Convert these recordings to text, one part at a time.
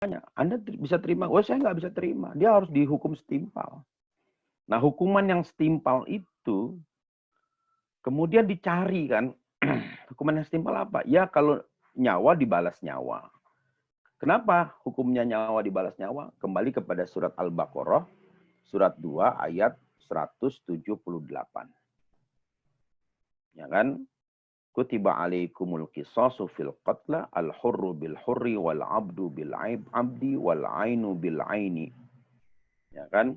Anda bisa terima? Oh, saya nggak bisa terima. Dia harus dihukum setimpal. Nah, hukuman yang setimpal itu kemudian dicari kan. Hukuman yang setimpal apa? Ya kalau nyawa dibalas nyawa. Kenapa hukumnya nyawa dibalas nyawa? Kembali kepada surat Al-Baqarah, surat 2 ayat 178. Ya kan? Kutiba alaikumul qisasu fil qatla al-hurru bil hurri wal abdu bil abdi wal ainu bil aini. Ya kan?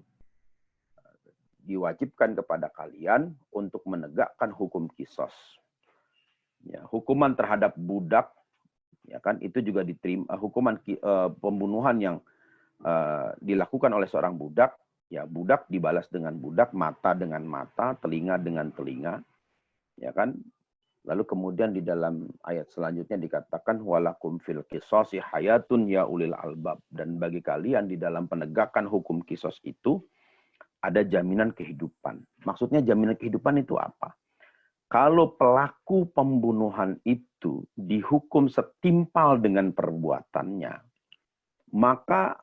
Diwajibkan kepada kalian untuk menegakkan hukum kisos. Ya, hukuman terhadap budak, ya kan, itu juga diterima. Hukuman pembunuhan yang dilakukan oleh seorang budak, ya budak dibalas dengan budak, mata dengan mata, telinga dengan telinga, ya kan. Lalu kemudian di dalam ayat selanjutnya dikatakan walakum fil qisasi hayatun ya ulil albab, dan bagi kalian di dalam penegakan hukum kisos itu ada jaminan kehidupan. Maksudnya jaminan kehidupan itu apa? Kalau pelaku pembunuhan itu dihukum setimpal dengan perbuatannya, maka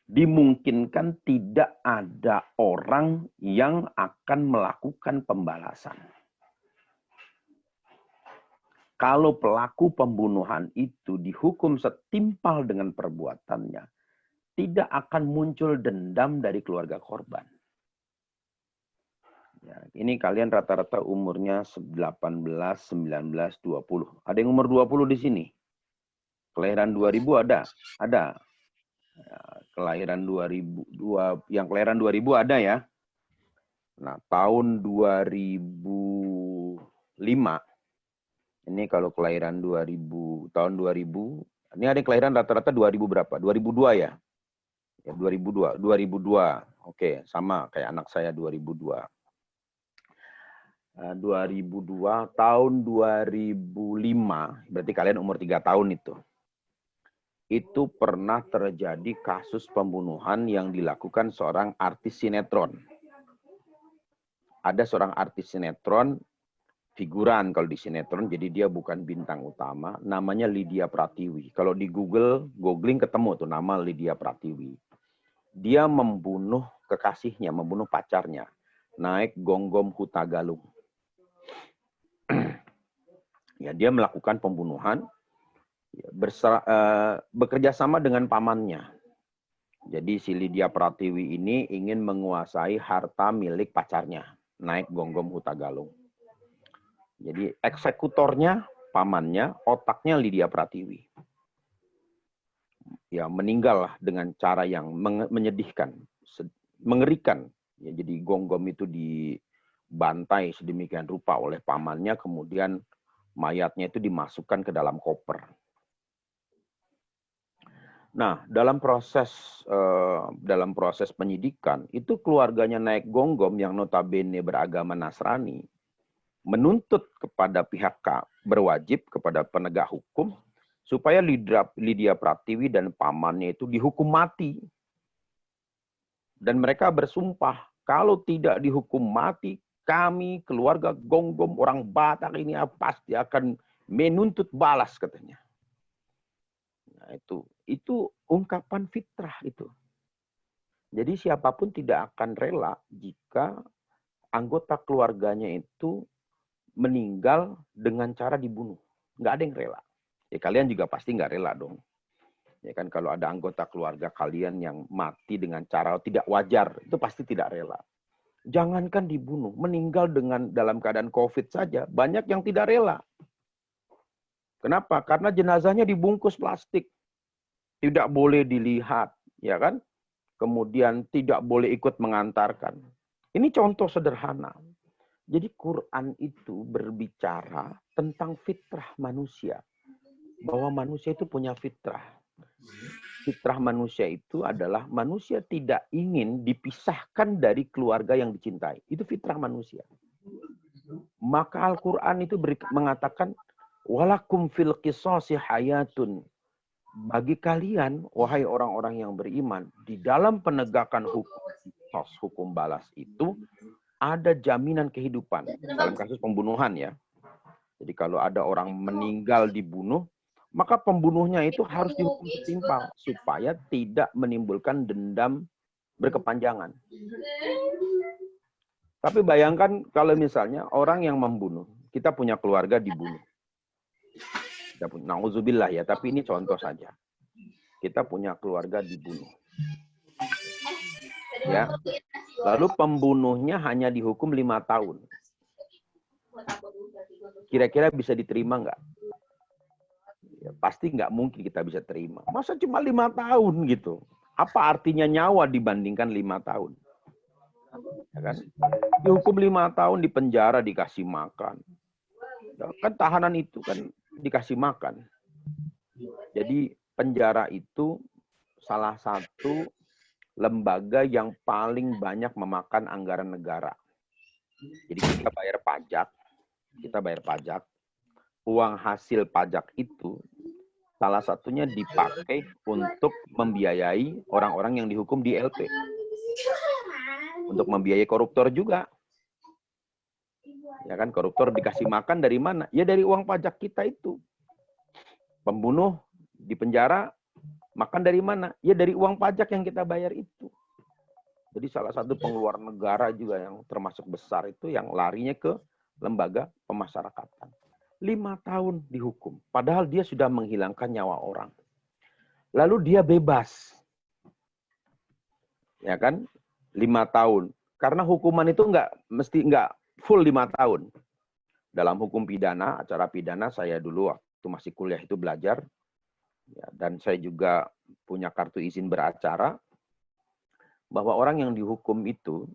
dimungkinkan tidak ada orang yang akan melakukan pembalasan. Kalau pelaku pembunuhan itu dihukum setimpal dengan perbuatannya, tidak akan muncul dendam dari keluarga korban. Ya, ini kalian rata-rata umurnya 18, 19, 20. Ada yang umur 20 di sini? Kelahiran 2000 ada? Ada. Ya, kelahiran 2002, yang kelahiran 2000 ada ya? Nah, tahun 2005, ini kalau kelahiran 2000, tahun 2000, ini ada yang kelahiran rata-rata 2000 berapa? 2002 ya? Ya, 2002. 2002. Oke, sama kayak anak saya 2002. 2002, tahun 2005, berarti kalian umur 3 tahun itu. Itu pernah terjadi kasus pembunuhan yang dilakukan seorang artis sinetron. Ada seorang artis sinetron, figuran kalau di sinetron, jadi dia bukan bintang utama, namanya Lydia Pratiwi. Kalau di googling ketemu tuh nama Lydia Pratiwi. Dia membunuh kekasihnya, membunuh pacarnya, naik gonggom Hutagalung. Ya, dia melakukan pembunuhan, ya, bekerja sama dengan pamannya. Jadi si Lydia Pratiwi ini ingin menguasai harta milik pacarnya, naik gonggom Hutagalung. Jadi eksekutornya pamannya, otaknya Lydia Pratiwi. Ya, meninggal dengan cara yang menyedihkan, mengerikan. Ya, jadi gonggom itu dibantai sedemikian rupa oleh pamannya, kemudian mayatnya itu dimasukkan ke dalam koper. Nah, dalam proses penyidikan itu keluarganya naik gonggom yang notabene beragama Nasrani menuntut kepada pihak berwajib kepada penegak hukum supaya Lydia Pratiwi dan pamannya itu dihukum mati. Dan mereka bersumpah, kalau tidak dihukum mati, kami keluarga gonggom orang Batak ini pasti akan menuntut balas katanya. Nah, itu ungkapan fitrah itu. Jadi siapapun tidak akan rela jika anggota keluarganya itu meninggal dengan cara dibunuh. Nggak ada yang rela. Ya kalian juga pasti nggak rela dong. Ya kan kalau ada anggota keluarga kalian yang mati dengan cara tidak wajar, itu pasti tidak rela. Jangankan dibunuh, meninggal dalam keadaan COVID saja, banyak yang tidak rela. Kenapa? Karena jenazahnya dibungkus plastik. Tidak boleh dilihat, ya kan? Kemudian tidak boleh ikut mengantarkan. Ini contoh sederhana. Jadi Quran itu berbicara tentang fitrah manusia. Bahwa manusia itu punya fitrah. Fitrah manusia itu adalah manusia tidak ingin dipisahkan dari keluarga yang dicintai. Itu fitrah manusia. Maka Al-Quran itu mengatakan, walakum fil qisasi hayatun. Bagi kalian, wahai orang-orang yang beriman, di dalam penegakan hukum balas itu, ada jaminan kehidupan. Dalam kasus pembunuhan ya. Jadi kalau ada orang meninggal dibunuh, maka pembunuhnya itu harus dihukum setimpal supaya tidak menimbulkan dendam berkepanjangan. Tapi bayangkan kalau misalnya orang yang membunuh, kita punya keluarga dibunuh. Nauzubillah ya, tapi ini contoh saja. Kita punya keluarga dibunuh. Ya. Lalu pembunuhnya hanya dihukum 5 tahun. Kira-kira bisa diterima nggak? Ya, pasti nggak mungkin kita bisa terima. Masa cuma 5 tahun gitu? Apa artinya nyawa dibandingkan 5 tahun? Ya kan? Dihukum 5 tahun di penjara dikasih makan. Kan tahanan itu kan dikasih makan. Jadi penjara itu salah satu lembaga yang paling banyak memakan anggaran negara. Jadi kita bayar pajak, uang hasil pajak itu salah satunya dipakai untuk membiayai orang-orang yang dihukum di LP. Untuk membiayai koruptor juga. Ya kan, koruptor dikasih makan dari mana? Ya dari uang pajak kita itu. Pembunuh di penjara makan dari mana? Ya dari uang pajak yang kita bayar itu. Jadi salah satu pengeluaran negara juga yang termasuk besar itu yang larinya ke lembaga pemasyarakatan. 5 tahun dihukum. Padahal dia sudah menghilangkan nyawa orang. Lalu dia bebas. Ya kan? 5 tahun. Karena hukuman itu nggak full 5 tahun. Dalam hukum pidana, acara pidana, saya dulu waktu masih kuliah itu belajar. Ya, dan saya juga punya kartu izin beracara. Bahwa orang yang dihukum itu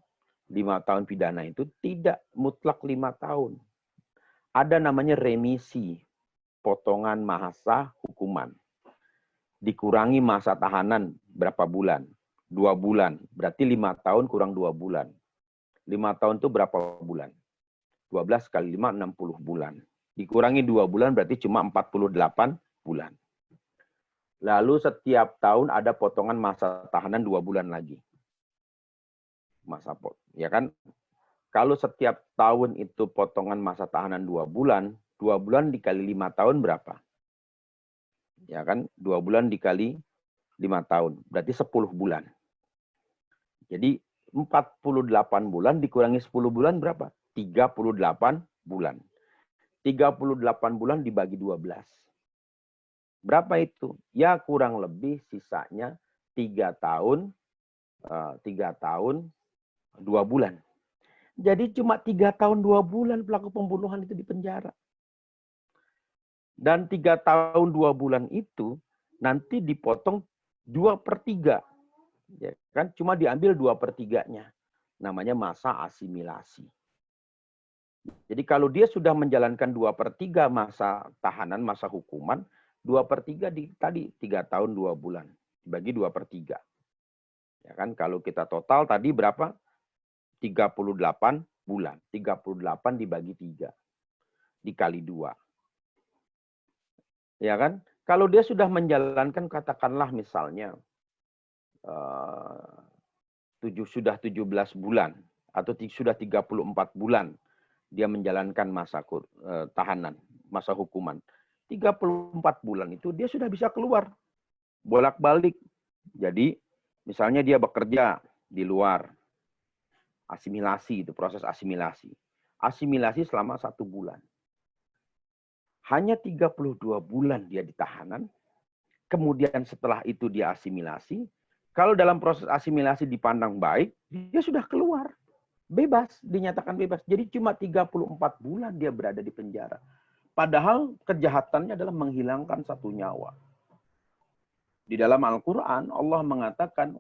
5 tahun pidana itu tidak mutlak 5 tahun. Ada namanya remisi, potongan masa hukuman. Dikurangi masa tahanan berapa bulan? 2 bulan. Berarti 5 tahun kurang 2 bulan. 5 tahun itu berapa bulan? 12 kali 5, 60 bulan. Dikurangi 2 bulan berarti cuma 48 bulan. Lalu setiap tahun ada potongan masa tahanan 2 bulan lagi. Ya kan? Kalau setiap tahun itu potongan masa tahanan 2 bulan dikali 5 tahun berapa? Ya kan? 2 bulan dikali 5 tahun, berarti 10 bulan. Jadi 48 bulan dikurangi 10 bulan berapa? 38 bulan. 38 bulan dibagi 12. Berapa itu? Ya kurang lebih sisanya 3 tahun 2 bulan. Jadi cuma 3 tahun 2 bulan pelaku pembunuhan itu di penjara. Dan 3 tahun 2 bulan itu nanti dipotong 2/3. Ya kan? Cuma diambil 2/3-nya. Namanya masa asimilasi. Jadi kalau dia sudah menjalankan 2/3 masa tahanan, masa hukuman, 2/3 tadi 3 tahun 2 bulan. Dibagi 2/3. Ya kan? Kalau kita total tadi berapa? 38 bulan. 38 dibagi 3. Dikali 2. Ya kan? Kalau dia sudah menjalankan katakanlah misalnya sudah 17 bulan atau sudah 34 bulan dia menjalankan masa tahanan, masa hukuman. 34 bulan itu dia sudah bisa keluar. Bolak-balik. Jadi misalnya dia bekerja di luar. Asimilasi itu, proses asimilasi. Asimilasi selama 1 bulan. Hanya 32 bulan dia di tahanan. Kemudian setelah itu dia asimilasi. Kalau dalam proses asimilasi dipandang baik, dia sudah keluar. Bebas, dinyatakan bebas. Jadi cuma 34 bulan dia berada di penjara. Padahal kejahatannya adalah menghilangkan 1 nyawa. Di dalam Al-Quran, Allah mengatakan,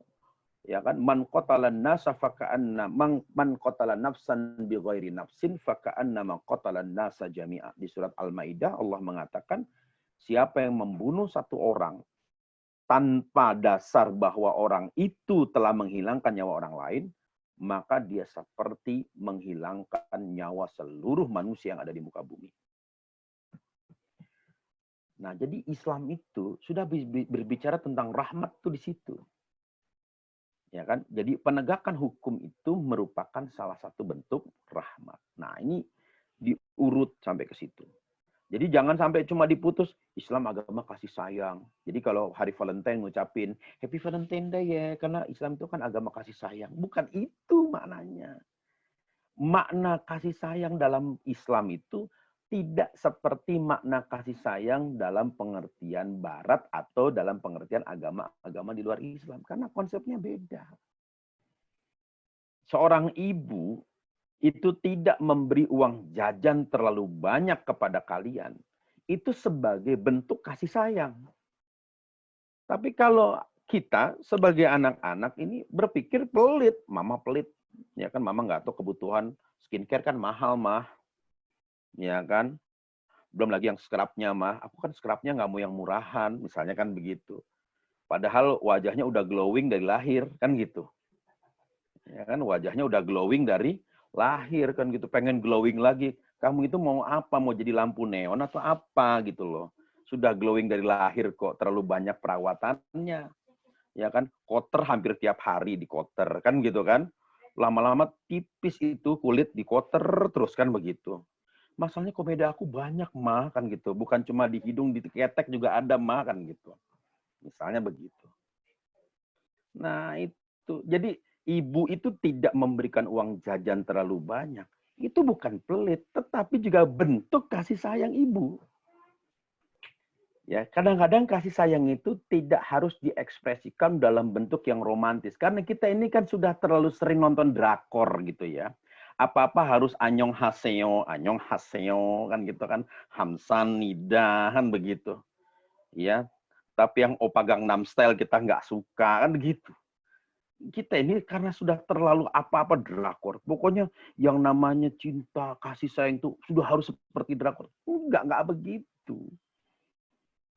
ya kan, man qatala nasa faka'anna man qatala nafsan bighairi nafsin faka'anna man qatala nasa jami'a. Di surat Al-Maidah Allah mengatakan, siapa yang membunuh 1 orang tanpa dasar bahwa orang itu telah menghilangkan nyawa orang lain, maka dia seperti menghilangkan nyawa seluruh manusia yang ada di muka bumi. Nah, jadi Islam itu sudah berbicara tentang rahmat tuh di situ. Ya kan? Jadi penegakan hukum itu merupakan salah satu bentuk rahmat. Nah, ini diurut sampai ke situ. Jadi jangan sampai cuma diputus, Islam agama kasih sayang. Jadi kalau hari Valentine ngucapin, Happy Valentine Day ya, karena Islam itu kan agama kasih sayang. Bukan itu maknanya. Makna kasih sayang dalam Islam itu tidak seperti makna kasih sayang dalam pengertian Barat atau dalam pengertian agama-agama di luar Islam. Karena konsepnya beda. Seorang ibu itu tidak memberi uang jajan terlalu banyak kepada kalian, itu sebagai bentuk kasih sayang. Tapi kalau kita sebagai anak-anak ini berpikir pelit, mama pelit, ya kan mama nggak tahu kebutuhan skincare kan mahal mah, ya kan. Belum lagi yang scrubnya mah, aku kan scrubnya nggak mau yang murahan, misalnya kan begitu. Padahal wajahnya udah glowing dari lahir, kan gitu. Ya kan wajahnya udah glowing dari lahir kan gitu, pengen glowing lagi. Kamu itu mau apa? Mau jadi lampu neon atau apa gitu loh. Sudah glowing dari lahir kok, terlalu banyak perawatannya. Ya kan, koter hampir tiap hari di koter kan gitu kan. Lama-lama tipis itu kulit di koter terus kan begitu. Masalahnya komedi aku banyak mah kan gitu. Bukan cuma di hidung, di ketek juga ada mah kan gitu. Misalnya begitu. Nah, itu. Jadi ibu itu tidak memberikan uang jajan terlalu banyak. Itu bukan pelit, tetapi juga bentuk kasih sayang ibu. Ya, kadang-kadang kasih sayang itu tidak harus diekspresikan dalam bentuk yang romantis. Karena kita ini kan sudah terlalu sering nonton drakor gitu ya. Apa-apa harus anyong haseo kan gitu kan. Hamsan, Nida kan begitu. Ya, tapi yang Oppa Gangnam Style kita nggak suka kan gitu. Kita ini karena sudah terlalu apa-apa drakor. Pokoknya yang namanya cinta, kasih sayang itu sudah harus seperti drakor. Enggak begitu.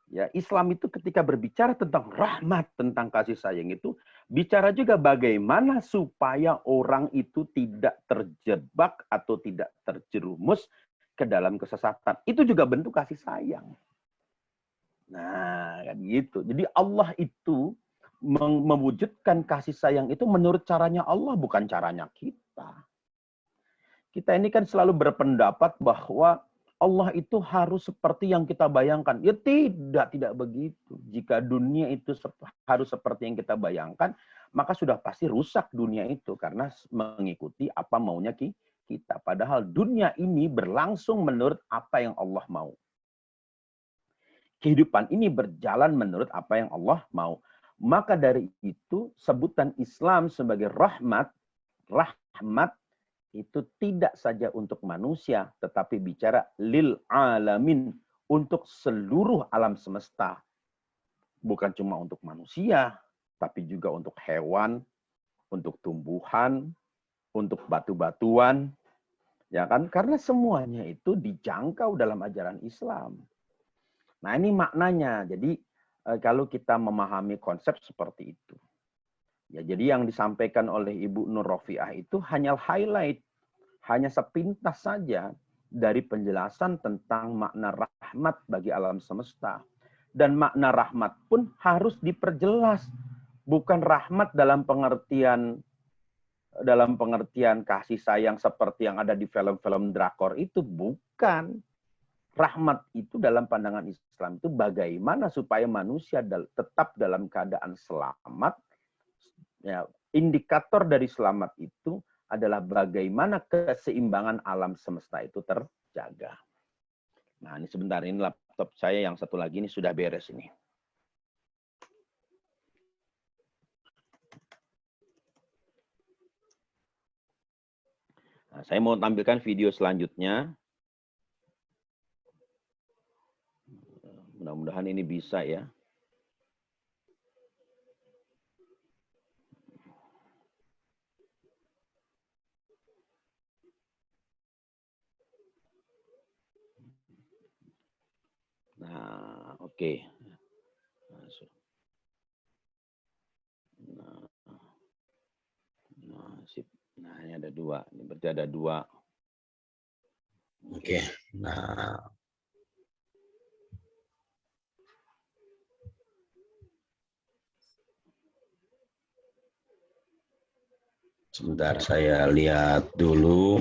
Ya, Islam itu ketika berbicara tentang rahmat, tentang kasih sayang itu, bicara juga bagaimana supaya orang itu tidak terjebak atau tidak terjerumus ke dalam kesesatan. Itu juga bentuk kasih sayang. Nah, kan gitu. Jadi Allah itu mewujudkan kasih sayang itu menurut caranya Allah, bukan caranya kita. Kita ini kan selalu berpendapat bahwa Allah itu harus seperti yang kita bayangkan. Ya tidak begitu. Jika dunia itu harus seperti yang kita bayangkan, maka sudah pasti rusak dunia itu karena mengikuti apa maunya kita. Padahal dunia ini berlangsung menurut apa yang Allah mau. Kehidupan ini berjalan menurut apa yang Allah mau. Maka dari itu sebutan Islam sebagai rahmat itu tidak saja untuk manusia, tetapi bicara lil alamin, untuk seluruh alam semesta. Bukan cuma untuk manusia, tapi juga untuk hewan, untuk tumbuhan, untuk batu-batuan. Ya kan? Karena semuanya itu dijangkau dalam ajaran Islam. Nah, ini maknanya. Jadi kalau kita memahami konsep seperti itu. Ya, jadi yang disampaikan oleh Ibu Nur Rofiah itu hanya highlight, hanya sepintas saja dari penjelasan tentang makna rahmat bagi alam semesta. Dan makna rahmat pun harus diperjelas. Bukan rahmat dalam pengertian kasih sayang seperti yang ada di film-film drakor itu. Bukan. Rahmat itu dalam pandangan Islam itu bagaimana supaya manusia tetap dalam keadaan selamat. Ya, indikator dari selamat itu adalah bagaimana keseimbangan alam semesta itu terjaga. Nah, ini sebentar, ini laptop saya yang satu lagi ini sudah beres ini. Nah, saya mau tampilkan video selanjutnya. Mudah-mudahan ini bisa ya. Nah, oke. Nah, sip. Nah, ini ada dua. Ini berarti ada dua. Oke. Nah, sebentar saya lihat dulu.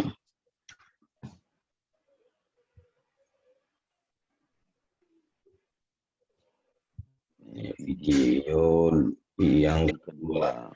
Yang kedua.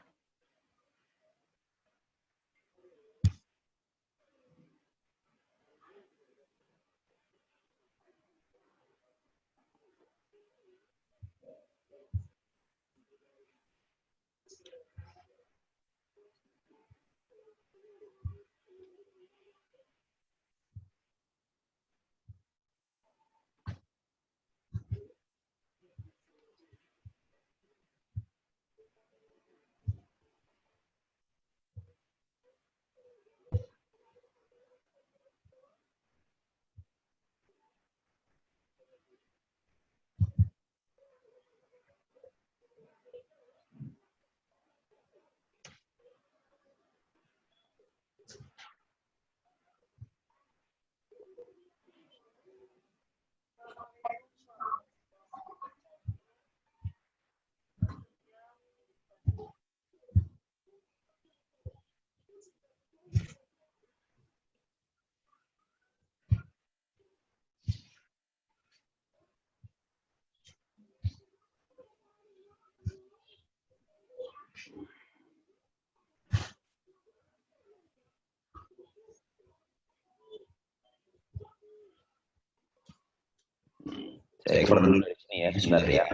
Saya keluar dulu dari sini ya, sebentar ya.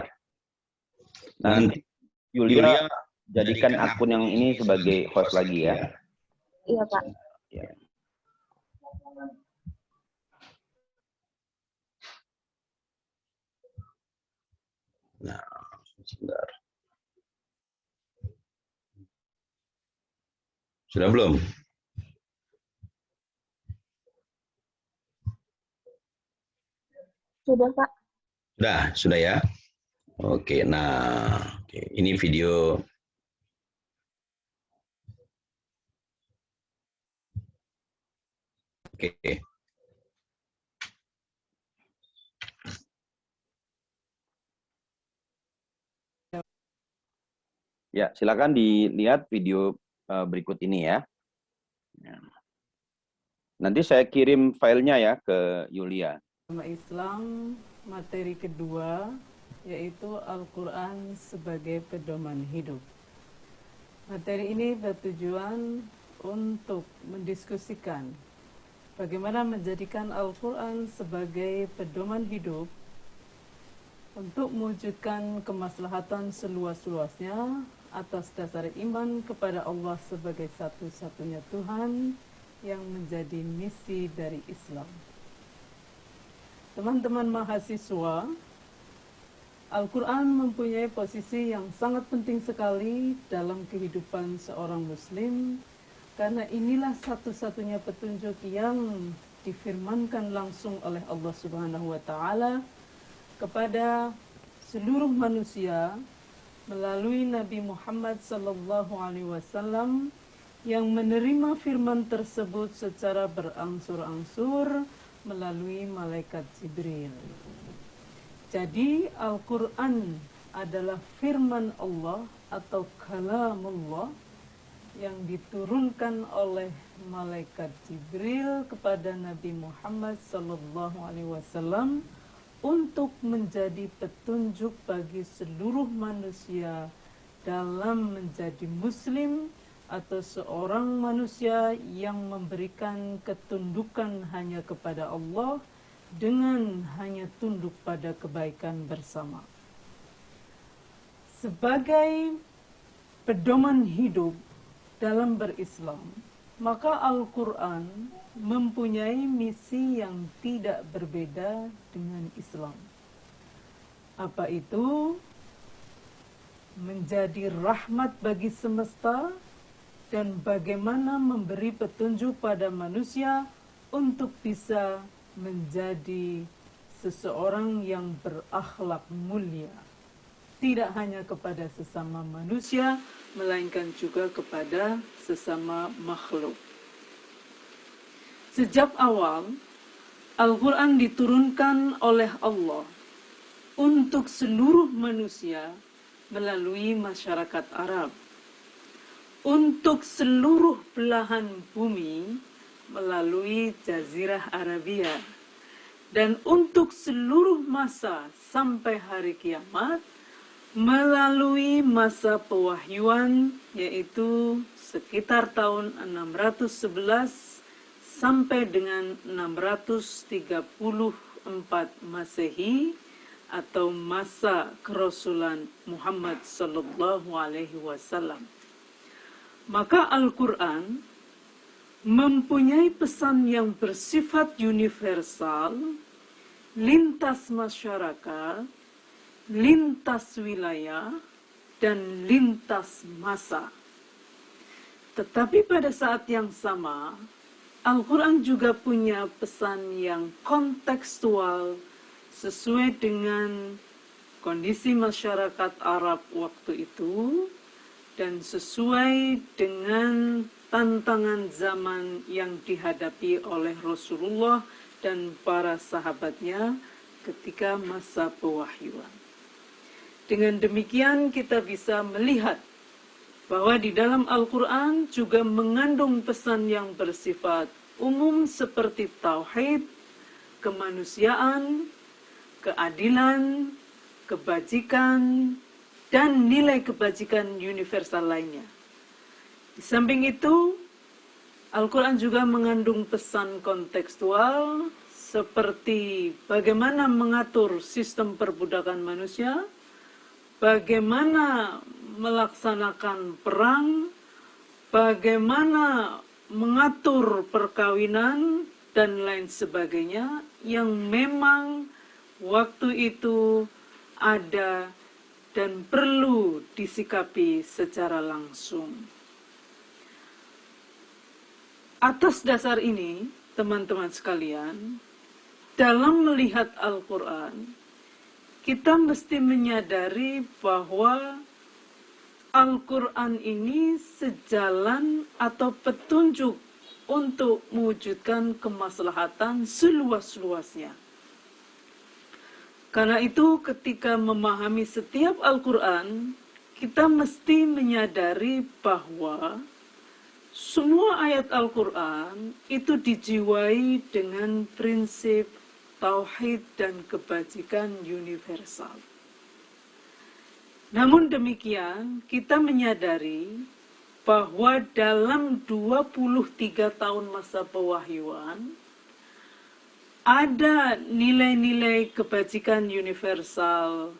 Nanti Yulia jadikan akun yang ini sebagai host lagi ya. Iya, Pak. Ya. Nah, sebentar. Sudah belum? Sudah, Pak. Sudah ya. Oke, nah, ini video. Oke. Ya, silakan dilihat video berikut ini ya. Nanti saya kirim filenya ya ke Yulia. Islam materi kedua yaitu Al-Quran sebagai pedoman hidup. Materi ini bertujuan untuk mendiskusikan bagaimana menjadikan Al-Quran sebagai pedoman hidup untuk mewujudkan kemaslahatan seluas-luasnya atas dasar iman kepada Allah sebagai satu-satunya Tuhan yang menjadi misi dari Islam. Teman-teman mahasiswa, Al-Quran mempunyai posisi yang sangat penting sekali dalam kehidupan seorang muslim, karena inilah satu-satunya petunjuk yang difirmankan langsung oleh Allah Subhanahu wa Ta'ala kepada seluruh manusia melalui Nabi Muhammad SAW yang menerima firman tersebut secara berangsur-angsur melalui malaikat Jibril. Jadi Al-Quran adalah firman Allah atau kalamullah yang diturunkan oleh malaikat Jibril kepada Nabi Muhammad SAW untuk menjadi petunjuk bagi seluruh manusia dalam menjadi muslim atau seorang manusia yang memberikan ketundukan hanya kepada Allah dengan hanya tunduk pada kebaikan bersama. Sebagai pedoman hidup dalam berislam, maka Al-Quran mempunyai misi yang tidak berbeda dengan Islam. Apa itu? Menjadi rahmat bagi semesta dan bagaimana memberi petunjuk pada manusia untuk bisa menjadi seseorang yang berakhlak mulia. Tidak hanya kepada sesama manusia, melainkan juga kepada sesama makhluk. Sejak awal, Al-Quran diturunkan oleh Allah untuk seluruh manusia melalui masyarakat Arab, untuk seluruh belahan bumi melalui Jazirah Arabia, dan untuk seluruh masa sampai hari kiamat melalui masa pewahyuan, yaitu sekitar tahun 611 sampai dengan 634 Masehi, atau masa kerasulan Muhammad sallallahu alaihi wasallam. Maka Al-Quran mempunyai pesan yang bersifat universal, lintas masyarakat, lintas wilayah, dan lintas masa. Tetapi pada saat yang sama, Al-Quran juga punya pesan yang kontekstual sesuai dengan kondisi masyarakat Arab waktu itu dan sesuai dengan tantangan zaman yang dihadapi oleh Rasulullah dan para sahabatnya ketika masa pewahyuan. Dengan demikian kita bisa melihat bahwa di dalam Al-Quran juga mengandung pesan yang bersifat umum seperti tauhid, kemanusiaan, keadilan, kebajikan, dan nilai kebajikan universal lainnya. Di samping itu, Al-Quran juga mengandung pesan kontekstual seperti bagaimana mengatur sistem perbudakan manusia, bagaimana melaksanakan perang, bagaimana mengatur perkawinan, dan lain sebagainya yang memang waktu itu ada dan perlu disikapi secara langsung. Atas dasar ini, teman-teman sekalian, dalam melihat Al-Quran, kita mesti menyadari bahwa Al-Quran ini sejalan atau petunjuk untuk mewujudkan kemaslahatan seluas-luasnya. Karena itu ketika memahami setiap Al-Quran, kita mesti menyadari bahwa semua ayat Al-Quran itu dijiwai dengan prinsip tauhid dan kebajikan universal. Namun demikian, kita menyadari bahwa dalam 23 tahun masa pewahyuan, ada nilai-nilai kebajikan universal,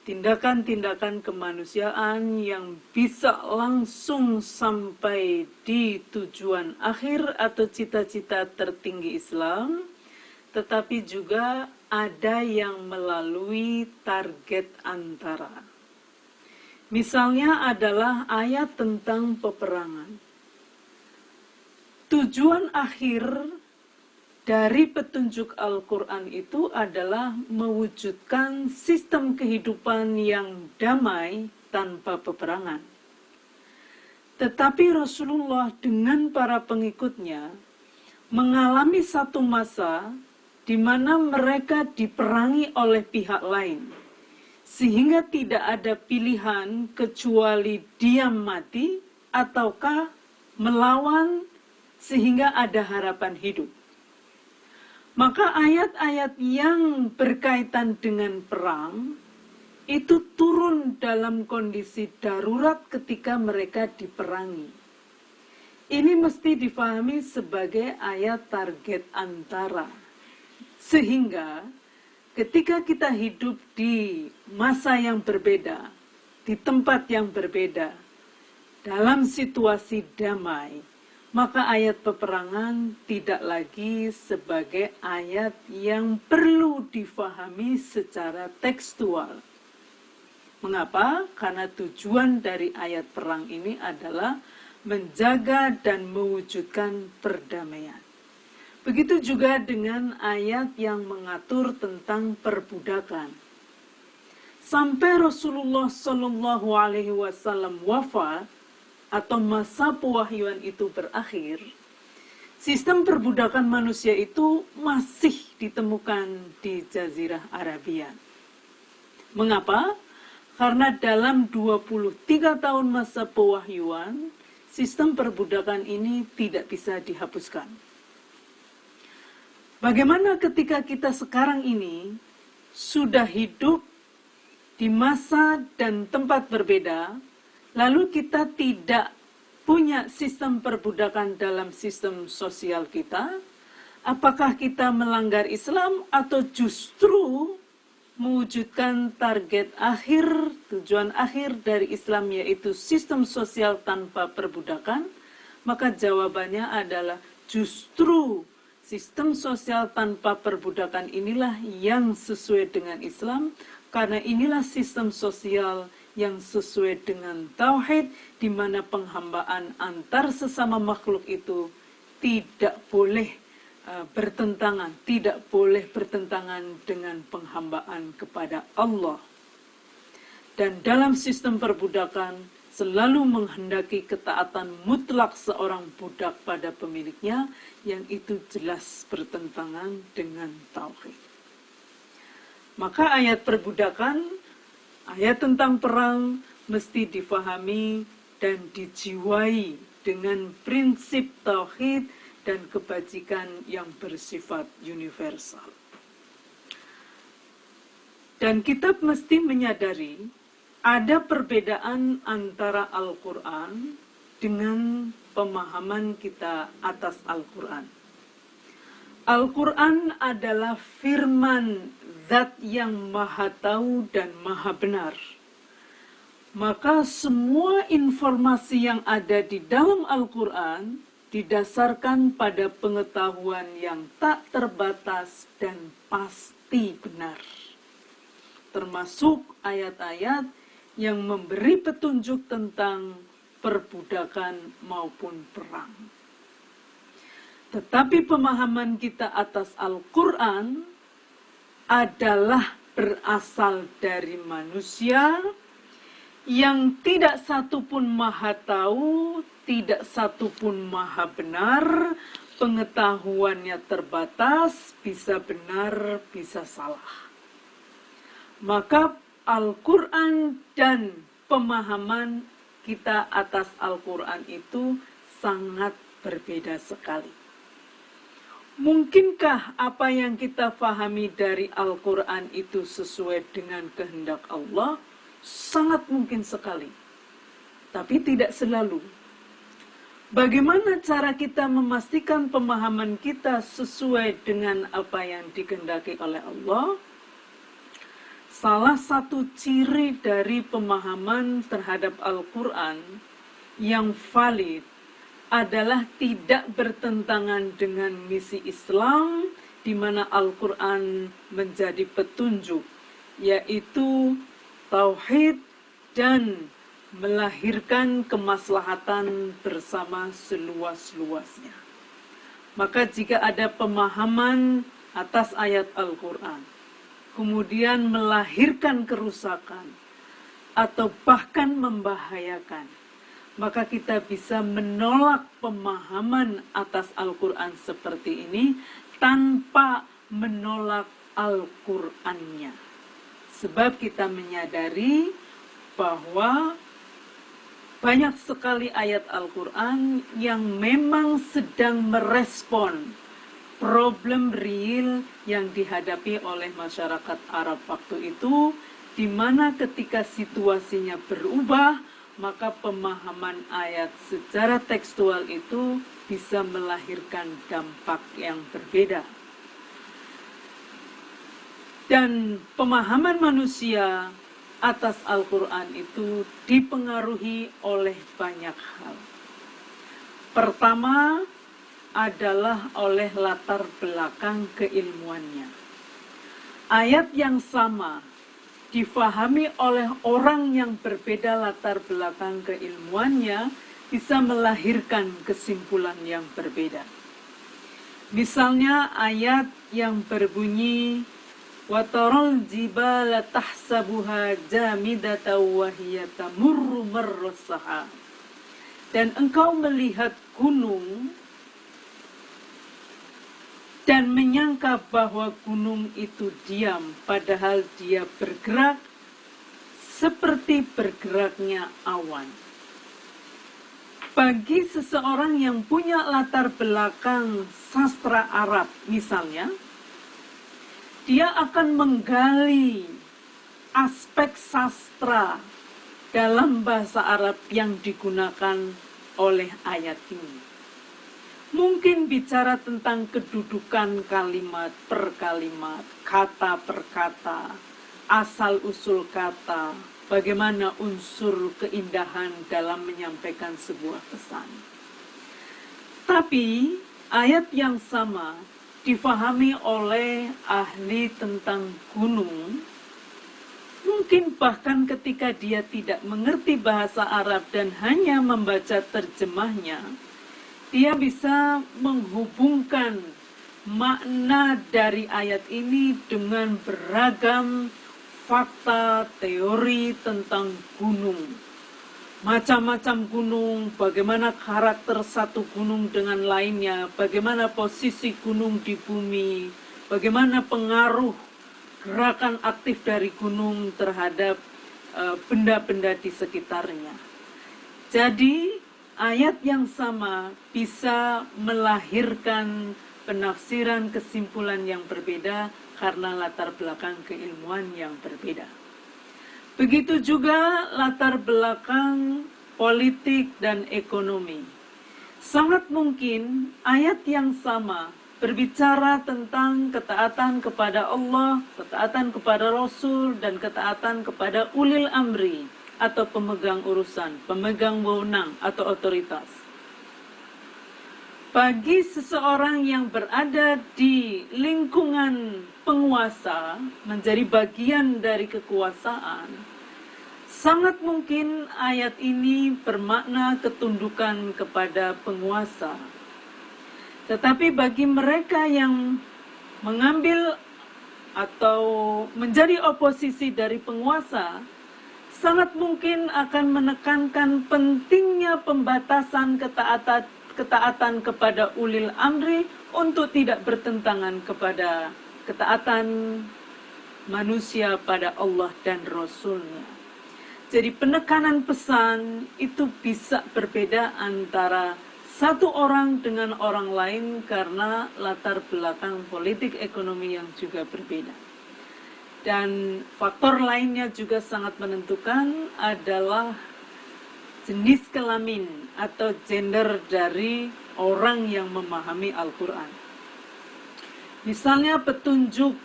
tindakan-tindakan kemanusiaan yang bisa langsung sampai di tujuan akhir atau cita-cita tertinggi Islam, tetapi juga ada yang melalui target antara. Misalnya adalah ayat tentang peperangan. Tujuan akhir dari petunjuk Al-Quran itu adalah mewujudkan sistem kehidupan yang damai tanpa peperangan. Tetapi Rasulullah dengan para pengikutnya mengalami satu masa di mana mereka diperangi oleh pihak lain, sehingga tidak ada pilihan kecuali diam mati ataukah melawan sehingga ada harapan hidup. Maka ayat-ayat yang berkaitan dengan perang itu turun dalam kondisi darurat ketika mereka diperangi. Ini mesti difahami sebagai ayat target antara. Sehingga ketika kita hidup di masa yang berbeda, di tempat yang berbeda, dalam situasi damai, maka ayat peperangan tidak lagi sebagai ayat yang perlu difahami secara tekstual. Mengapa? Karena tujuan dari ayat perang ini adalah menjaga dan mewujudkan perdamaian. Begitu juga dengan ayat yang mengatur tentang perbudakan. Sampai Rasulullah Shallallahu Alaihi Wasallam wafat, atau masa pewahyuan itu berakhir, sistem perbudakan manusia itu masih ditemukan di Jazirah Arabia. Mengapa? Karena dalam 23 tahun masa pewahyuan, sistem perbudakan ini tidak bisa dihapuskan. Bagaimana ketika kita sekarang ini sudah hidup di masa dan tempat berbeda, lalu kita tidak punya sistem perbudakan dalam sistem sosial kita, apakah kita melanggar Islam atau justru mewujudkan target akhir, tujuan akhir dari Islam yaitu sistem sosial tanpa perbudakan? Maka jawabannya adalah justru sistem sosial tanpa perbudakan inilah yang sesuai dengan Islam, karena inilah sistem sosial yang sesuai dengan tauhid, di mana penghambaan antar sesama makhluk itu tidak boleh bertentangan, tidak boleh bertentangan dengan penghambaan kepada Allah. Dan dalam sistem perbudakan selalu menghendaki ketaatan mutlak seorang budak pada pemiliknya, yang itu jelas bertentangan dengan tauhid. Maka ayat perbudakan, ayat tentang perang mesti difahami dan dijiwai dengan prinsip tauhid dan kebajikan yang bersifat universal. Dan kita mesti menyadari ada perbedaan antara Al-Quran dengan pemahaman kita atas Al-Quran. Al-Quran adalah firman Zat yang maha tahu dan maha benar. Maka semua informasi yang ada di dalam Al-Quran didasarkan pada pengetahuan yang tak terbatas dan pasti benar. Termasuk ayat-ayat yang memberi petunjuk tentang perbudakan maupun perang. Tetapi pemahaman kita atas Al-Quran adalah berasal dari manusia yang tidak satupun maha tahu, tidak satupun maha benar, pengetahuannya terbatas, bisa benar, bisa salah. Maka Al-Quran dan pemahaman kita atas Al-Quran itu sangat berbeda sekali. Mungkinkah apa yang kita fahami dari Al-Quran itu sesuai dengan kehendak Allah? Sangat mungkin sekali. Tapi tidak selalu. Bagaimana cara kita memastikan pemahaman kita sesuai dengan apa yang dikehendaki oleh Allah? Salah satu ciri dari pemahaman terhadap Al-Quran yang valid adalah tidak bertentangan dengan misi Islam, di mana Al-Quran menjadi petunjuk, yaitu tauhid dan melahirkan kemaslahatan bersama seluas-luasnya. Maka jika ada pemahaman atas ayat Al-Quran, kemudian melahirkan kerusakan atau bahkan membahayakan, maka kita bisa menolak pemahaman atas Al-Quran seperti ini tanpa menolak Al-Qurannya. Sebab kita menyadari bahwa banyak sekali ayat Al-Quran yang memang sedang merespon problem real yang dihadapi oleh masyarakat Arab waktu itu, di mana ketika situasinya berubah, maka pemahaman ayat secara tekstual itu bisa melahirkan dampak yang berbeda. Dan pemahaman manusia atas Al-Quran itu dipengaruhi oleh banyak hal. Pertama adalah oleh latar belakang keilmuannya. Ayat yang sama difahami oleh orang yang berbeda latar belakang keilmuannya bisa melahirkan kesimpulan yang berbeda. Misalnya ayat yang berbunyi وَتَرَى الْجِبَالَ تَحْسَبُهَا جَامِدَةً وَهِيَ تَمُرُّ مَرَّ السَّحَابِ. Dan engkau melihat gunung dan menyangka bahwa gunung itu diam, padahal dia bergerak seperti bergeraknya awan. Bagi seseorang yang punya latar belakang sastra Arab misalnya, dia akan menggali aspek sastra dalam bahasa Arab yang digunakan oleh ayat ini. Mungkin bicara tentang kedudukan kalimat per kalimat, kata per kata, asal-usul kata, bagaimana unsur keindahan dalam menyampaikan sebuah pesan. Tapi ayat yang sama difahami oleh ahli tentang gunung, mungkin bahkan ketika dia tidak mengerti bahasa Arab dan hanya membaca terjemahnya, dia bisa menghubungkan makna dari ayat ini dengan beragam fakta teori tentang gunung. Macam-macam gunung, bagaimana karakter satu gunung dengan lainnya, bagaimana posisi gunung di bumi, bagaimana pengaruh gerakan aktif dari gunung terhadap benda-benda di sekitarnya. Jadi ayat yang sama bisa melahirkan penafsiran kesimpulan yang berbeda karena latar belakang keilmuan yang berbeda. Begitu juga latar belakang politik dan ekonomi. Sangat mungkin ayat yang sama berbicara tentang ketaatan kepada Allah, ketaatan kepada Rasul, dan ketaatan kepada ulil amri atau pemegang urusan, pemegang wewenang atau otoritas. Bagi seseorang yang berada di lingkungan penguasa, menjadi bagian dari kekuasaan, sangat mungkin ayat ini bermakna ketundukan kepada penguasa. Tetapi bagi mereka yang mengambil atau menjadi oposisi dari penguasa, sangat mungkin akan menekankan pentingnya pembatasan ketaatan kepada ulil amri untuk tidak bertentangan kepada ketaatan manusia pada Allah dan Rasul-Nya. Jadi penekanan pesan itu bisa berbeda antara satu orang dengan orang lain karena latar belakang politik ekonomi yang juga berbeda. Dan faktor lainnya juga sangat menentukan adalah jenis kelamin atau gender dari orang yang memahami Al-Quran. Misalnya petunjuk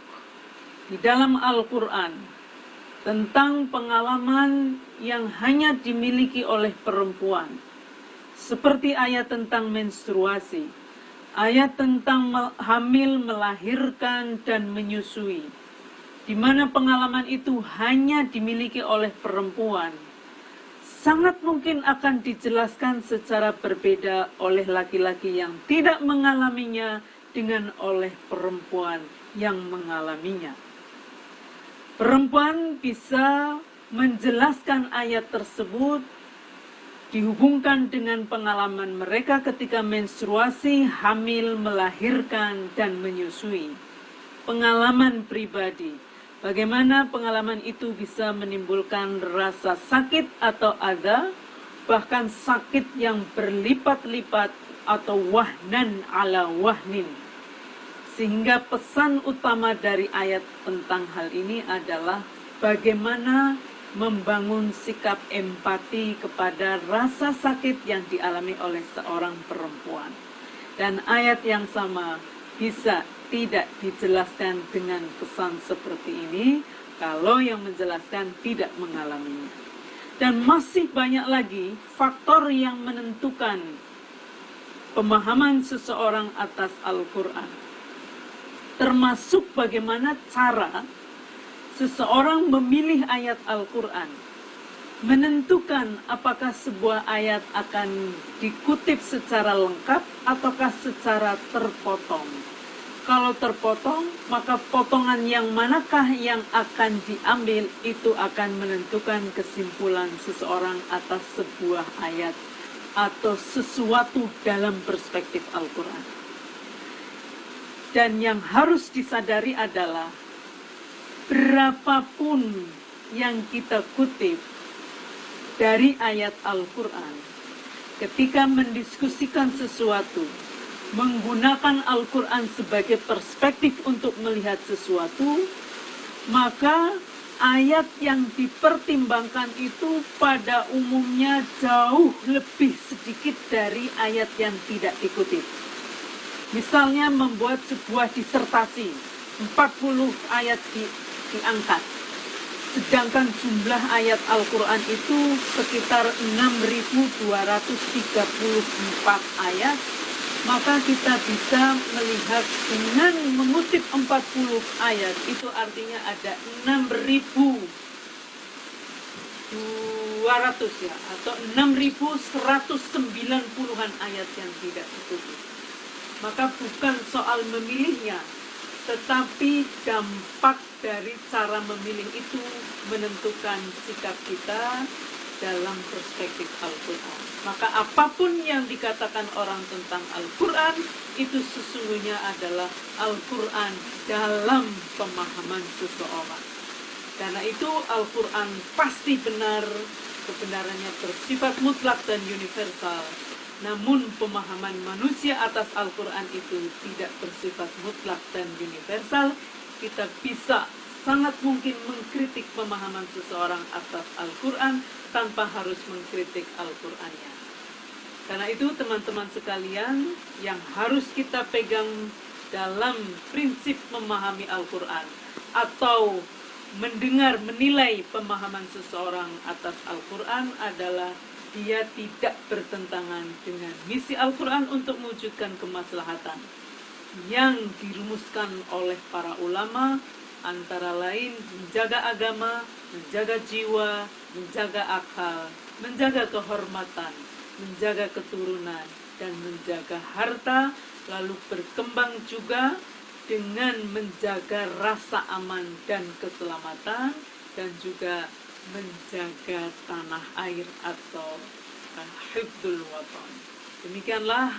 di dalam Al-Quran tentang pengalaman yang hanya dimiliki oleh perempuan. Seperti ayat tentang menstruasi, ayat tentang hamil, melahirkan, dan menyusui, di mana pengalaman itu hanya dimiliki oleh perempuan, sangat mungkin akan dijelaskan secara berbeda oleh laki-laki yang tidak mengalaminya dengan oleh perempuan yang mengalaminya. Perempuan bisa menjelaskan ayat tersebut dihubungkan dengan pengalaman mereka ketika menstruasi, hamil, melahirkan, dan menyusui. Pengalaman pribadi, bagaimana pengalaman itu bisa menimbulkan rasa sakit atau adha, bahkan sakit yang berlipat-lipat atau wahnan ala wahnin. Sehingga pesan utama dari ayat tentang hal ini adalah bagaimana membangun sikap empati kepada rasa sakit yang dialami oleh seorang perempuan. Dan ayat yang sama bisa tidak dijelaskan dengan pesan seperti ini kalau yang menjelaskan tidak mengalaminya. Dan masih banyak lagi faktor yang menentukan pemahaman seseorang atas Al-Quran. Termasuk bagaimana cara seseorang memilih ayat Al-Quran, menentukan apakah sebuah ayat akan dikutip secara lengkap ataukah secara terpotong. Kalau terpotong, maka potongan yang manakah yang akan diambil itu akan menentukan kesimpulan seseorang atas sebuah ayat atau sesuatu dalam perspektif Al-Quran. Dan yang harus disadari adalah berapapun yang kita kutip dari ayat Al-Quran, ketika mendiskusikan sesuatu, menggunakan Al-Quran sebagai perspektif untuk melihat sesuatu, maka ayat yang dipertimbangkan itu pada umumnya jauh lebih sedikit dari ayat yang tidak dikutip. Misalnya membuat sebuah disertasi, 40 ayat diangkat. Sedangkan jumlah ayat Al-Quran itu sekitar 6.234 ayat, maka kita bisa melihat dengan mengutip 40 ayat, itu artinya ada 6.200 ya, atau 6.190-an ayat yang tidak dikutip. Maka bukan soal memilihnya, tetapi dampak dari cara memilih itu menentukan sikap kita dalam perspektif Al-Quran. Maka apapun yang dikatakan orang tentang Al-Quran, itu sesungguhnya adalah Al-Quran dalam pemahaman seseorang. Karena itu Al-Quran pasti benar, kebenarannya bersifat mutlak dan universal. Namun pemahaman manusia atas Al-Quran itu tidak bersifat mutlak dan universal. Kita bisa sangat mungkin mengkritik pemahaman seseorang atas Al-Quran tanpa harus mengkritik Al-Qurannya. Karena itu teman-teman sekalian, yang harus kita pegang dalam prinsip memahami Al-Quran atau mendengar, menilai pemahaman seseorang atas Al-Quran adalah dia tidak bertentangan dengan misi Al-Quran untuk mewujudkan kemaslahatan yang dirumuskan oleh para ulama, antara lain menjaga agama, menjaga jiwa, menjaga akal, menjaga kehormatan, menjaga keturunan, dan menjaga harta, lalu berkembang juga dengan menjaga rasa aman dan keselamatan, dan juga menjaga tanah air atau hifdzul watan. Demikianlah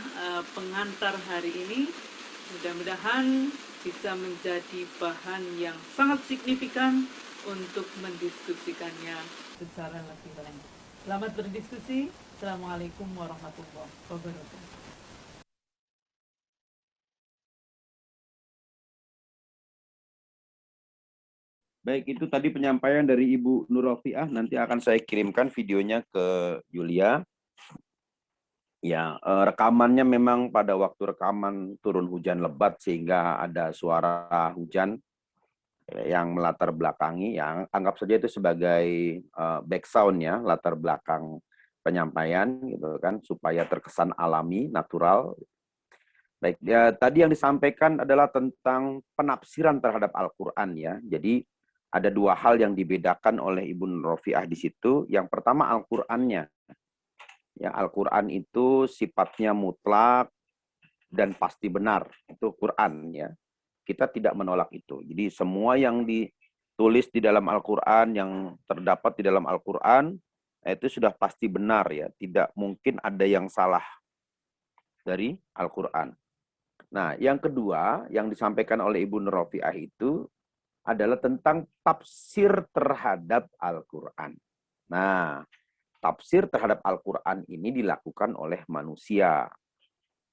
pengantar hari ini. Mudah-mudahan bisa menjadi bahan yang sangat signifikan untuk mendiskusikannya secara lebih lanjut. Selamat berdiskusi. Assalamualaikum warahmatullahi wabarakatuh. Baik, itu tadi penyampaian dari Ibu Nur Rofiah. Nanti akan saya kirimkan videonya ke Yulia. Ya, rekamannya memang pada waktu rekaman turun hujan lebat sehingga ada suara hujan yang melatar belakangi. Yang anggap saja itu sebagai background ya, latar belakang penyampaian gitu kan, supaya terkesan alami, natural. Baik, ya, tadi yang disampaikan adalah tentang penafsiran terhadap Al-Quran ya. Jadi ada dua hal yang dibedakan oleh Ibu Nur Rofiah di situ. Yang pertama Al-Qur'annya. Ya, Al-Qur'an itu sifatnya mutlak dan pasti benar. Itu Quran ya. Kita tidak menolak itu. Jadi semua yang ditulis di dalam Al-Qur'an, yang terdapat di dalam Al-Qur'an, itu sudah pasti benar ya. Tidak mungkin ada yang salah dari Al-Qur'an. Nah, yang kedua yang disampaikan oleh Ibu Nur Rofiah itu adalah tentang tafsir terhadap Al-Quran. Nah, tafsir terhadap Al-Quran ini dilakukan oleh manusia.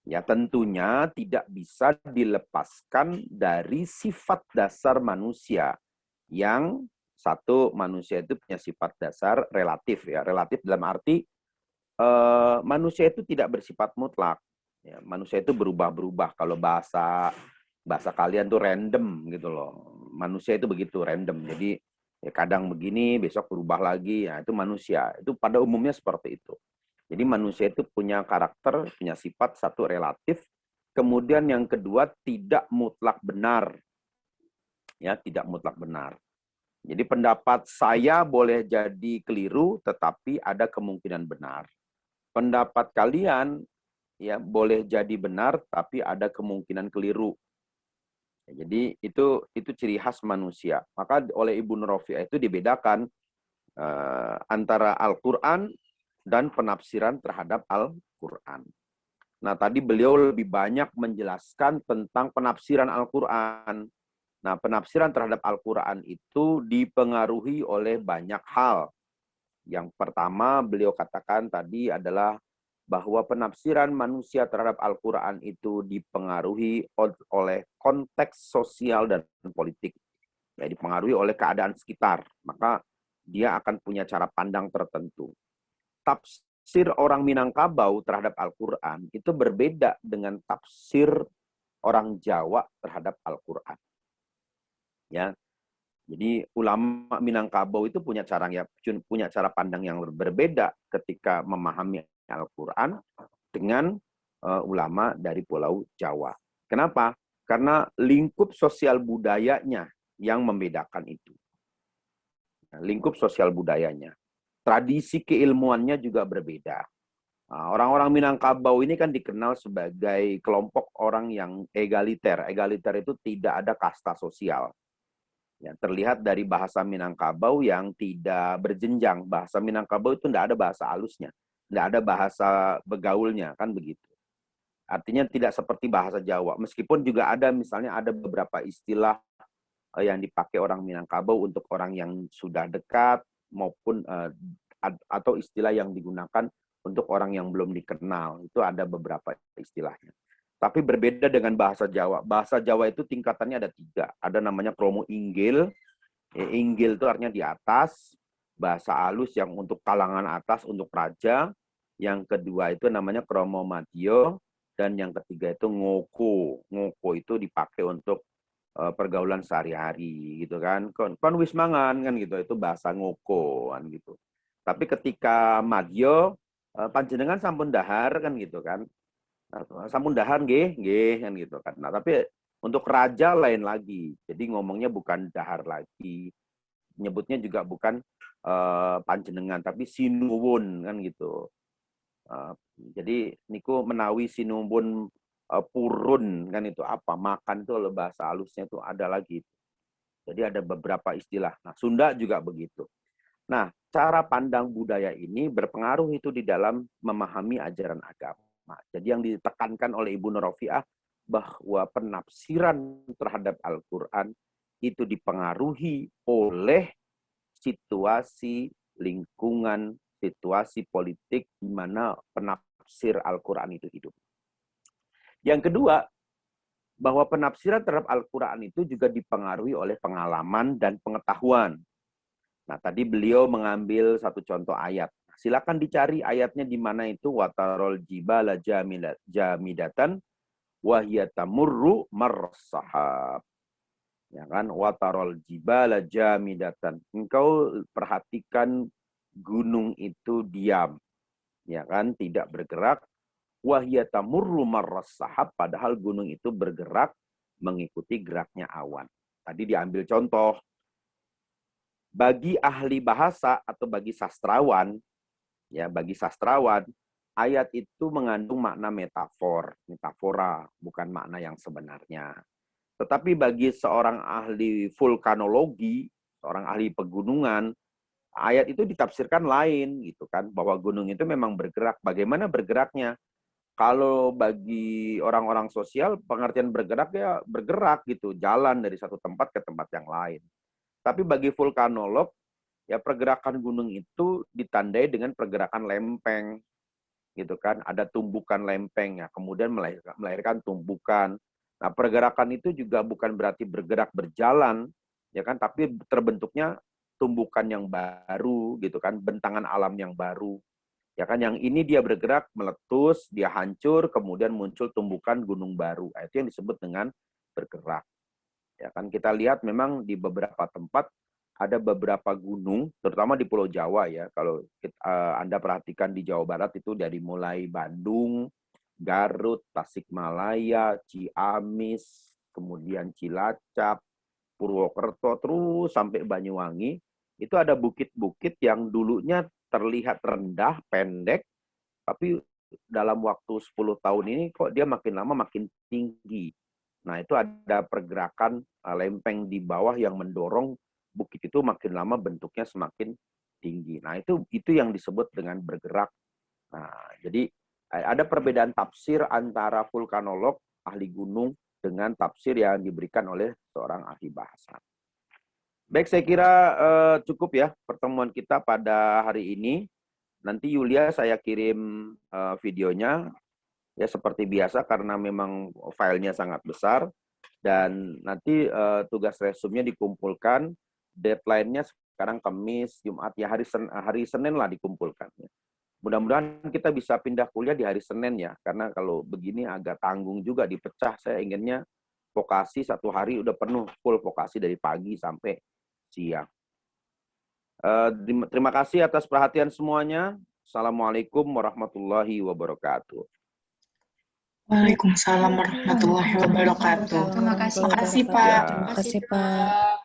Ya, tentunya tidak bisa dilepaskan dari sifat dasar manusia. Yang satu, manusia itu punya sifat dasar relatif. Ya, relatif dalam arti manusia itu tidak bersifat mutlak. Ya, manusia itu berubah-berubah. Kalau bahasa kalian tuh random gitu loh. Manusia itu begitu random. Jadi ya kadang begini, besok berubah lagi. Nah, itu manusia. Itu pada umumnya seperti itu. Jadi manusia itu punya karakter, punya sifat, satu relatif. Kemudian yang kedua tidak mutlak benar. Ya, tidak mutlak benar. Jadi pendapat saya boleh jadi keliru, tetapi ada kemungkinan benar. Pendapat kalian ya boleh jadi benar, tapi ada kemungkinan keliru. Jadi itu ciri khas manusia. Maka oleh Ibu Nur Rofiah itu dibedakan antara Al-Quran dan penafsiran terhadap Al-Quran. Nah, tadi beliau lebih banyak menjelaskan tentang penafsiran Al-Quran. Nah, penafsiran terhadap Al-Quran itu dipengaruhi oleh banyak hal. Yang pertama beliau katakan tadi adalah bahwa penafsiran manusia terhadap Al-Quran itu dipengaruhi oleh konteks sosial dan politik. ya dipengaruhi oleh keadaan sekitar, maka dia akan punya cara pandang tertentu. Tafsir orang Minangkabau terhadap Al-Quran itu berbeda dengan tafsir orang Jawa terhadap Al-Quran. Ya, jadi ulama Minangkabau itu punya cara pandang yang berbeda ketika memahami Al-Quran dengan ulama dari Pulau Jawa. Kenapa? Karena lingkup sosial budayanya yang membedakan itu. Lingkup sosial budayanya. Tradisi keilmuannya juga berbeda. Orang-orang Minangkabau ini kan dikenal sebagai kelompok orang yang egaliter. Egaliter itu tidak ada kasta sosial. Ya, terlihat dari bahasa Minangkabau yang tidak berjenjang. Bahasa Minangkabau itu tidak ada bahasa halusnya. Tidak ada bahasa begaulnya, kan begitu. Artinya tidak seperti bahasa Jawa. Meskipun juga ada, misalnya ada beberapa istilah yang dipakai orang Minangkabau untuk orang yang sudah dekat, maupun atau istilah yang digunakan untuk orang yang belum dikenal. Itu ada beberapa istilahnya. Tapi berbeda dengan bahasa Jawa. Bahasa Jawa itu tingkatannya ada 3. Ada namanya kromo inggil. Inggil itu artinya di atas. Bahasa halus yang untuk kalangan atas, untuk raja. Yang kedua itu namanya kromo madya. Dan yang ketiga itu ngoko. Ngoko itu dipakai untuk pergaulan sehari-hari gitu kan. Kon wis mangan kan gitu. Itu bahasa ngoko kan gitu. Tapi ketika madya, panjenengan sampun dahar kan gitu kan. Sampun dahar nggih kan gitu kan. Nah, tapi untuk raja lain lagi. Jadi ngomongnya bukan dahar lagi. Nyebutnya juga bukan panjenengan tapi sinuwun kan gitu. Jadi niku menawi sinuwun purun kan itu apa? Makan itu bahasa halusnya itu ada lagi. Jadi ada beberapa istilah. Nah, Sunda juga begitu. Nah, cara pandang budaya ini berpengaruh itu di dalam memahami ajaran agama. Jadi yang ditekankan oleh Ibu Nur Rofiah bahwa penafsiran terhadap Al-Quran itu dipengaruhi oleh situasi lingkungan, situasi politik di mana penafsir Al-Quran itu hidup. Yang kedua, bahwa penafsiran terhadap Al-Quran itu juga dipengaruhi oleh pengalaman dan pengetahuan. Nah, tadi beliau mengambil satu contoh ayat. Silakan dicari ayatnya di mana itu. Watarol jibala jamidatan wahiyatamurru marrasahab. Ya kan? Watarol jibala jamidatan. Engkau perhatikan gunung itu diam. Ya kan? Tidak bergerak. Wahiyatamurru marrasahab. Padahal gunung itu bergerak mengikuti geraknya awan. Tadi diambil contoh. Bagi ahli bahasa atau bagi sastrawan, ya bagi sastrawan, ayat itu mengandung makna metafora, bukan makna yang sebenarnya. Tetapi bagi seorang ahli vulkanologi, seorang ahli pegunungan, ayat itu ditafsirkan lain, gitu kan, bahwa gunung itu memang bergerak. Bagaimana bergeraknya? Kalau bagi orang-orang sosial, pengertian bergerak ya bergerak gitu, jalan dari satu tempat ke tempat yang lain. Tapi bagi vulkanolog, ya pergerakan gunung itu ditandai dengan pergerakan lempeng, gitu kan. Ada tumbukan lempeng, ya, kemudian melahirkan tumbukan. Nah, pergerakan itu juga bukan berarti bergerak berjalan, ya kan, tapi terbentuknya tumbukan yang baru, gitu kan, bentangan alam yang baru. Ya kan, yang ini dia bergerak, meletus, dia hancur, kemudian muncul tumbukan gunung baru. Itu yang disebut dengan bergerak. Ya kan, kita lihat memang di beberapa tempat ada beberapa gunung, terutama di Pulau Jawa ya. Kalau Anda perhatikan di Jawa Barat itu dari mulai Bandung, Garut, Tasikmalaya, Ciamis, kemudian Cilacap, Purwokerto, terus sampai Banyuwangi, itu ada bukit-bukit yang dulunya terlihat rendah, pendek, tapi dalam waktu 10 tahun ini kok dia makin lama makin tinggi. Nah, itu ada pergerakan lempeng di bawah yang mendorong bukit itu makin lama bentuknya semakin tinggi. Nah, itu yang disebut dengan bergerak. Nah, jadi ada perbedaan tafsir antara vulkanolog, ahli gunung, dengan tafsir yang diberikan oleh seorang ahli bahasa. Baik, saya kira cukup ya pertemuan kita pada hari ini. Nanti Yulia saya kirim videonya. Ya seperti biasa karena memang filenya sangat besar. Dan nanti tugas resumnya dikumpulkan, deadline-nya sekarang Kamis, Jumat, ya hari Senin lah dikumpulkan. Mudah-mudahan kita bisa pindah kuliah di hari Senin ya, karena kalau begini agak tanggung juga dipecah. Saya inginnya vokasi 1 hari udah penuh, full vokasi dari pagi sampai siang. Terima kasih atas perhatian semuanya. Assalamualaikum warahmatullahi wabarakatuh. Waalaikumsalam warahmatullahi wabarakatuh. Terima kasih, Makasih, Pak. Pak. Ya. Terima kasih, Pak.